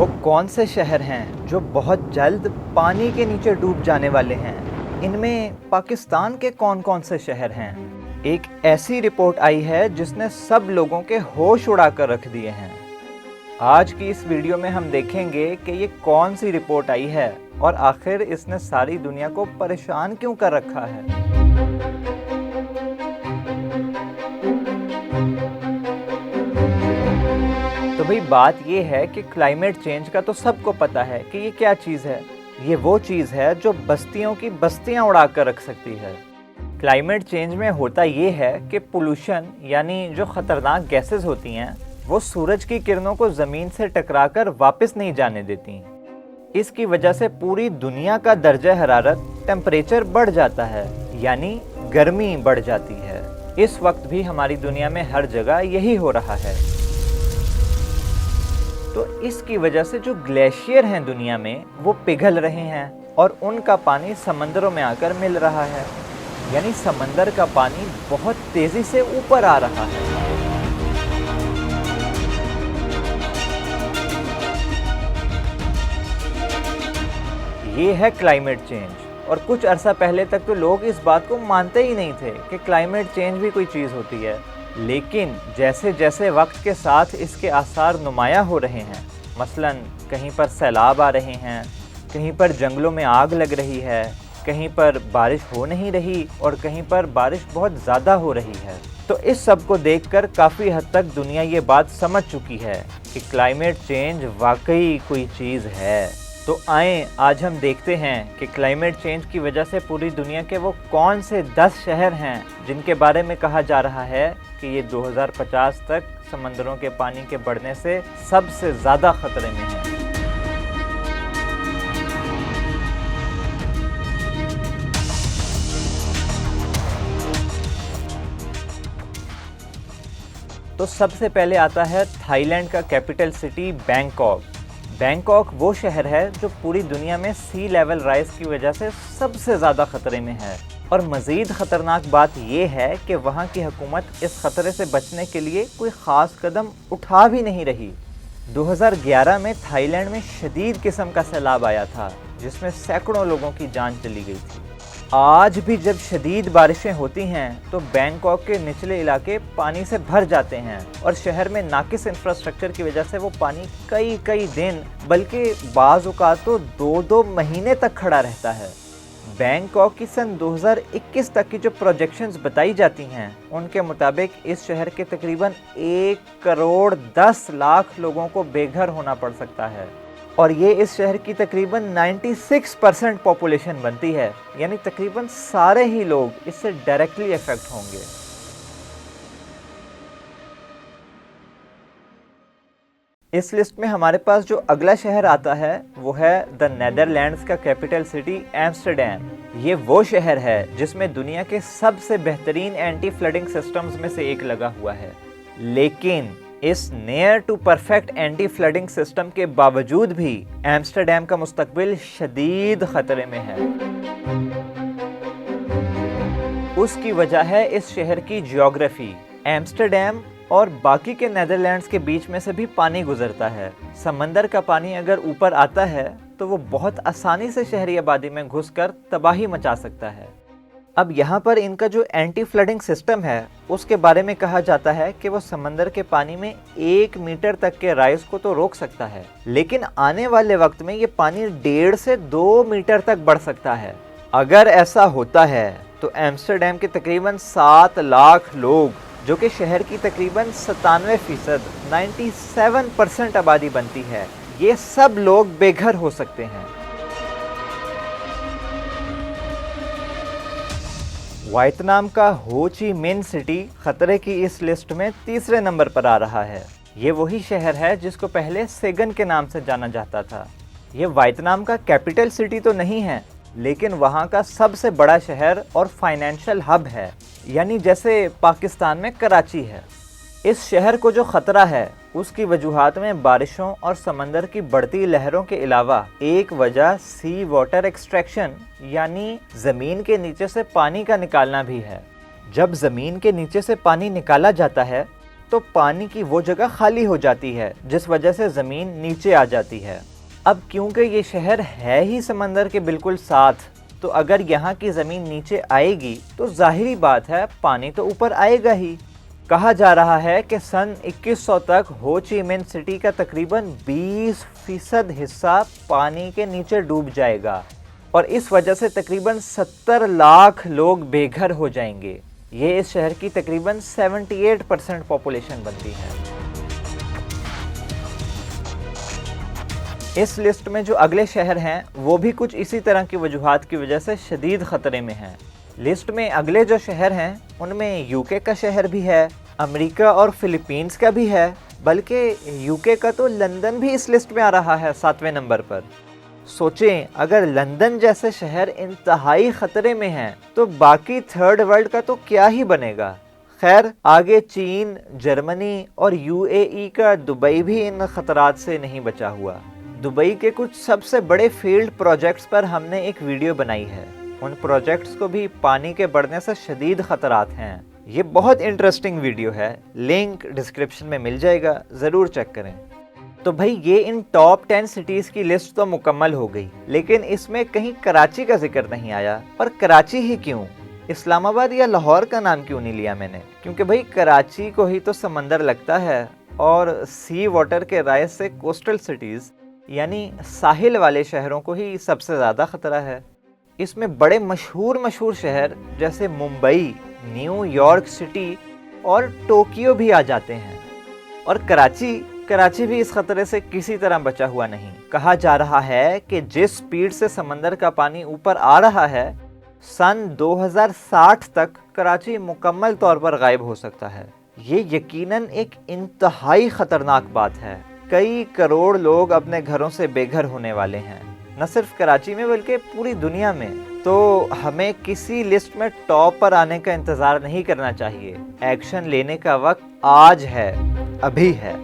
वो कौन से शहर हैं जो बहुत जल्द पानी के नीचे डूब जाने वाले हैं? इनमें पाकिस्तान के कौन-कौन से शहर हैं? एक ऐसी रिपोर्ट आई है जिसने सब लोगों के होश उड़ा कर रख दिए हैं। आज की इस वीडियो में हम देखेंगे कि ये कौन सी रिपोर्ट आई है और आखिर इसने सारी दुनिया को परेशान क्यों कर रखा है। तो भाई बात ये है कि क्लाइमेट चेंज का तो सबको पता है कि ये क्या चीज़ है। ये वो चीज़ है जो बस्तियों की बस्तियां उड़ा कर रख सकती है। क्लाइमेट चेंज में होता ये है कि पोल्यूशन यानी जो ख़तरनाक गैसेस होती हैं वो सूरज की किरणों को ज़मीन से टकराकर वापस नहीं जाने देती। इसकी वजह से पूरी दुनिया का दर्जा हरारत टेम्परेचर बढ़ जाता है, यानी गर्मी बढ़ जाती है। इस वक्त भी हमारी दुनिया में हर जगह यही हो रहा है। तो इसकी वजह से जो ग्लेशियर हैं दुनिया में वो पिघल रहे हैं और उनका पानी समंदरों में आकर मिल रहा है, यानी समंदर का पानी बहुत तेजी से ऊपर आ रहा है। ये है क्लाइमेट चेंज। और कुछ अरसा पहले तक तो लोग इस बात को मानते ही नहीं थे कि क्लाइमेट चेंज भी कोई चीज़ होती है। लेकिन जैसे जैसे वक्त के साथ इसके आसार नुमायां हो रहे हैं, मसलन कहीं पर सैलाब आ रहे हैं, कहीं पर जंगलों में आग लग रही है, कहीं पर बारिश हो नहीं रही और कहीं पर बारिश बहुत ज़्यादा हो रही है, तो इस सब को देखकर काफ़ी हद तक दुनिया ये बात समझ चुकी है कि क्लाइमेट चेंज वाकई कोई चीज़ है। तो आएँ आज हम देखते हैं कि क्लाइमेट चेंज की वजह से पूरी दुनिया के वो कौन से 10 शहर हैं जिनके बारे में कहा जा रहा है कि ये 2050 तक समंदरों के पानी के बढ़ने से सबसे ज़्यादा खतरे में हैं। तो सबसे पहले आता है थाईलैंड का कैपिटल सिटी बैंकॉक। बैंकॉक वो शहर है जो पूरी दुनिया में सी लेवल राइज की वजह से सबसे ज़्यादा ख़तरे में है। और मज़ीद ख़तरनाक बात यह है कि वहाँ की हुकूमत इस ख़तरे से बचने के लिए कोई ख़ास कदम उठा भी नहीं रही। 2011 में थाईलैंड में शदीद किस्म का सैलाब आया था जिसमें सैकड़ों लोगों की जान चली गई थी। आज भी जब शदीद बारिशें होती हैं तो बैंकॉक के निचले इलाके पानी से भर जाते हैं और शहर में नाकिस इंफ्रास्ट्रक्चर की वजह से वो पानी कई दिन बल्कि बाज़ औक़ात तो 2-2 महीने तक खड़ा रहता है। बैंकॉक की सन 2021 तक की जो प्रोजेक्शंस बताई जाती हैं उनके मुताबिक इस शहर के तकरीबन 1,10,00,000 लोगों को बेघर होना पड़ सकता है और ये इस शहर की तकरीबन 96% पॉपुलेशन बनती है, यानी तकरीबन सारे ही लोग इससे डायरेक्टली अफेक्ट होंगे। इस लिस्ट में हमारे पास जो अगला शहर आता है वो है द नेदरलैंड्स का कैपिटल सिटी एम्स्टर्डम। ये वो शहर है जिसमें दुनिया के सबसे बेहतरीन एंटी फ्लडिंग सिस्टम्स में से एक लगा हुआ है, लेकिन इस near to perfect anti flooding system के बावजूद भी एम्स्टर्डम का मुस्तकबिल शदीद खतरे में है। उसकी वजह है इस शहर की जियोग्राफी। एम्स्टर्डम और बाकी के नेदरलैंड्स के बीच में से भी पानी गुजरता है। समंदर का पानी अगर ऊपर आता है तो वो बहुत आसानी से शहरी आबादी में घुसकर तबाही मचा सकता है। अब यहाँ पर इनका जो एंटी फ्लडिंग सिस्टम है उसके बारे में कहा जाता है कि वो समंदर के पानी में 1 मीटर तक के राइज को तो रोक सकता है, लेकिन आने वाले वक्त में ये पानी 1.5 से 2 मीटर तक बढ़ सकता है। अगर ऐसा होता है तो एम्स्टर्डम के तकरीबन 7 लाख लोग, जो कि शहर की तकरीबन 97% 97% आबादी बनती है, ये सब लोग बेघर हो सकते हैं। वियतनाम का हो ची मिन्ह सिटी खतरे की इस लिस्ट में तीसरे नंबर पर आ रहा है। ये वही शहर है जिसको पहले सेगन के नाम से जाना जाता था। ये वियतनाम का कैपिटल सिटी तो नहीं है, लेकिन वहाँ का सबसे बड़ा शहर और फाइनेंशियल हब है, यानी जैसे पाकिस्तान में कराची है। इस शहर को जो ख़तरा है उसकी वजूहात में बारिशों और समंदर की बढ़ती लहरों के अलावा एक वजह सी वाटर एक्सट्रैक्शन यानी ज़मीन के नीचे से पानी का निकालना भी है। जब ज़मीन के नीचे से पानी निकाला जाता है तो पानी की वो जगह खाली हो जाती है, जिस वजह से ज़मीन नीचे आ जाती है। अब क्योंकि ये शहर है ही समंदर के बिल्कुल साथ, तो अगर यहाँ की ज़मीन नीचे आएगी तो जाहिरी बात है पानी तो ऊपर आएगा ही। कहा जा रहा है कि सन 2100 तक हो ची मिन्ह सिटी का तकरीबन 20% हिस्सा पानी के नीचे डूब जाएगा और इस वजह से तकरीबन 70 लाख लोग बेघर हो जाएंगे। ये इस शहर की तकरीबन 78% पॉपुलेशन बनती है। इस लिस्ट में जो अगले शहर हैं वो भी कुछ इसी तरह की वजूहात की वजह से शदीद ख़तरे में हैं। लिस्ट में अगले जो शहर हैं उनमें यूके का शहर भी है, अमेरिका और फिलीपींस का भी है, बल्कि यूके का तो लंदन भी इस लिस्ट में आ रहा है 7वें नंबर पर। सोचें, अगर लंदन जैसे शहर इंतहाई ख़तरे में हैं तो बाकी थर्ड वर्ल्ड का तो क्या ही बनेगा। खैर, आगे चीन, जर्मनी और यूएई का दुबई भी इन ख़तरात से नहीं बचा हुआ। दुबई के कुछ सबसे बड़े फील्ड प्रोजेक्ट्स पर हमने एक वीडियो बनाई है। उन प्रोजेक्ट्स को भी पानी के बढ़ने से शदीद ख़तरात हैं। ये बहुत इंटरेस्टिंग वीडियो है, लिंक डिस्क्रिप्शन में मिल जाएगा, ज़रूर चेक करें। तो भाई ये इन टॉप 10 सिटीज़ की लिस्ट तो मुकम्मल हो गई, लेकिन इसमें कहीं कराची का जिक्र नहीं आया। और कराची ही क्यों, इस्लामाबाद या लाहौर का नाम क्यों नहीं लिया मैंने? क्योंकि भाई कराची को ही तो समंदर लगता है और सी वाटर के राय से कोस्टल सिटीज़ यानी साहिल वाले शहरों को ही सबसे ज़्यादा ख़तरा है। इसमें बड़े मशहूर शहर जैसे मुंबई, न्यूयॉर्क सिटी और टोक्यो भी आ जाते हैं। और कराची भी इस खतरे से किसी तरह बचा हुआ नहीं। कहा जा रहा है कि जिस स्पीड से समंदर का पानी ऊपर आ रहा है, सन 2060 तक कराची मुकम्मल तौर पर गायब हो सकता है। ये यकीनन एक इंतहाई ख़तरनाक बात है। कई करोड़ लोग अपने घरों से बेघर होने वाले हैं, न सिर्फ कराची में बल्कि पूरी दुनिया में। तो हमें किसी लिस्ट में टॉप पर आने का इंतज़ार नहीं करना चाहिए। एक्शन लेने का वक्त आज है, अभी है।